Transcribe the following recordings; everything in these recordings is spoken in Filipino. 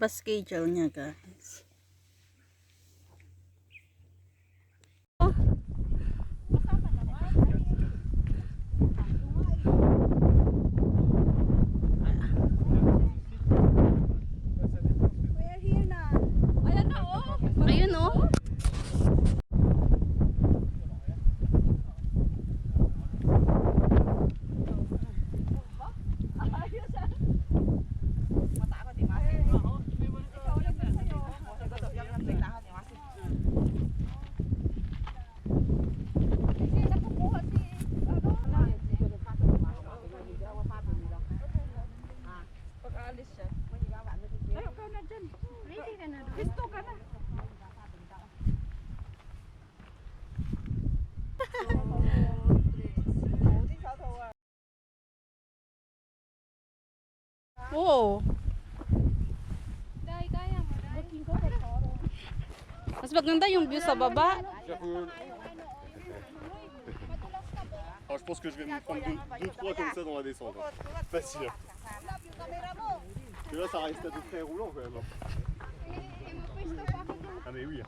Schedule niya, guys. Ayun oh. Wow. Mas maganda yung view sa baba. Alors, je pense que je vais me prendre 2-3 comme ça dans la descente. Facile. Parce que là, ça reste à peu près roulant quand même. Ah mais oui.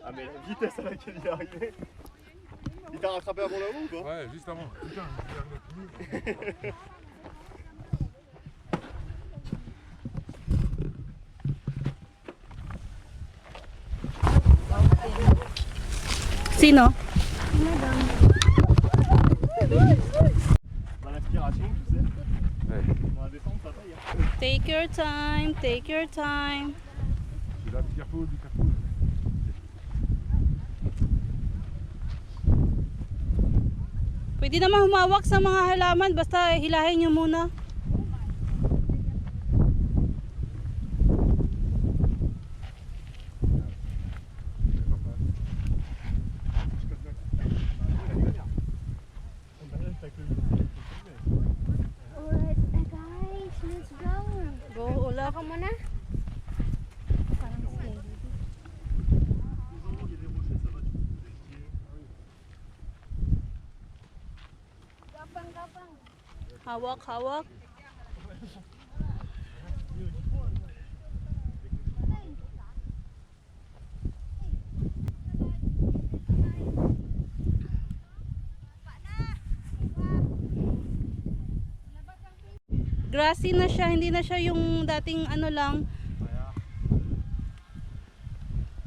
Ah mais la vitesse à laquelle il est arrivé. Il t'a rattrapé avant là-haut ou pas? Ouais, juste avant. Putain, Sino? Dans l'aspiration, tu sais. Ouais. Dans la descente, ça paye. Take your time, take your time. be careful, be careful. Pwede naman humawak sa mga halaman, basta hilahin nyo muna. Alright, guys, let's go. Go, ulap. Ako muna. Parang scary. Gapang, gapang. Hawak, hawak. Grassy na siya, hindi na siya yung dating ano lang.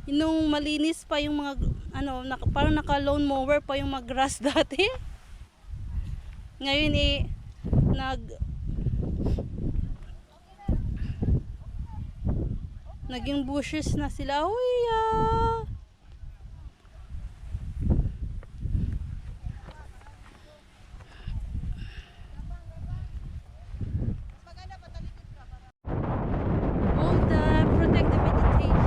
Nung malinis pa yung mga ano, parang naka lawn mower pa yung mga grass dati. Ngayon naging bushes na sila. Uy, all the protect the vegetation.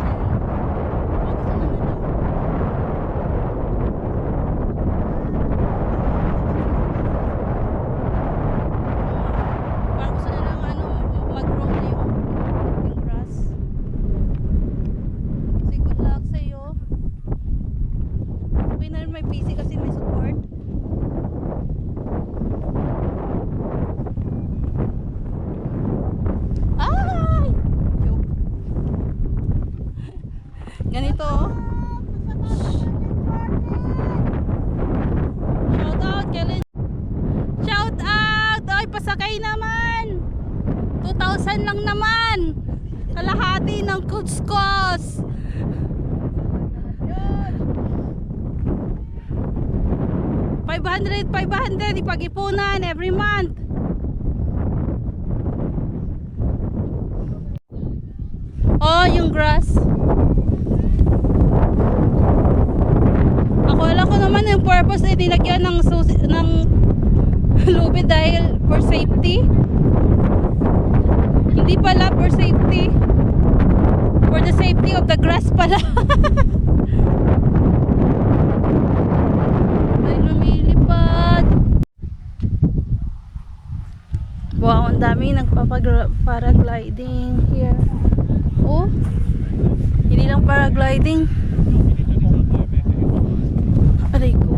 Parang gusto na lang ano, mag-grow na yung grass. Say good luck sa'yo. Okay na rin may PC kasi may support. Ay! Joke. Ganito oh. Shout out Kellen. Shout out! Ay, pasakay naman! 2,000 lang naman! Kalahati ng kuskos! 500 ipag-ipunan every month. Oh, yung grass. Akala ko naman yung purpose ay nilagyan ng lubid dahil for safety. Hindi pala for safety. For the safety of the grass pala. Ay, lumilipad. Wow, ang daming nagpapag-paragliding here. Oh, hindi lang paragliding. Aray ko.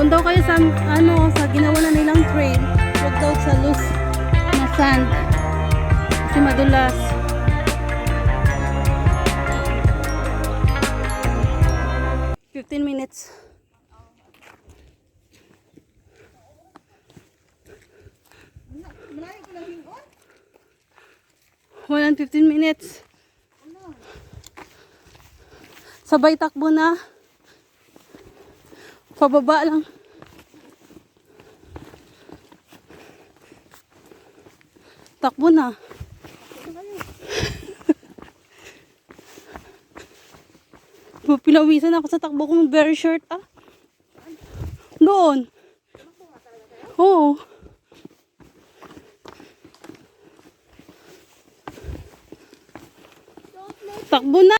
Doon daw kayo sa sa ginawa na nilang trail. Huwag daw sa loose na sand. Kasi madulas. Minutes. Walang 15 minutes. Sabay takbo na. Pababa lang. Takbo na. Pinawisan ako sa takbo kong very short ah. Doon. Oo. Takbo na.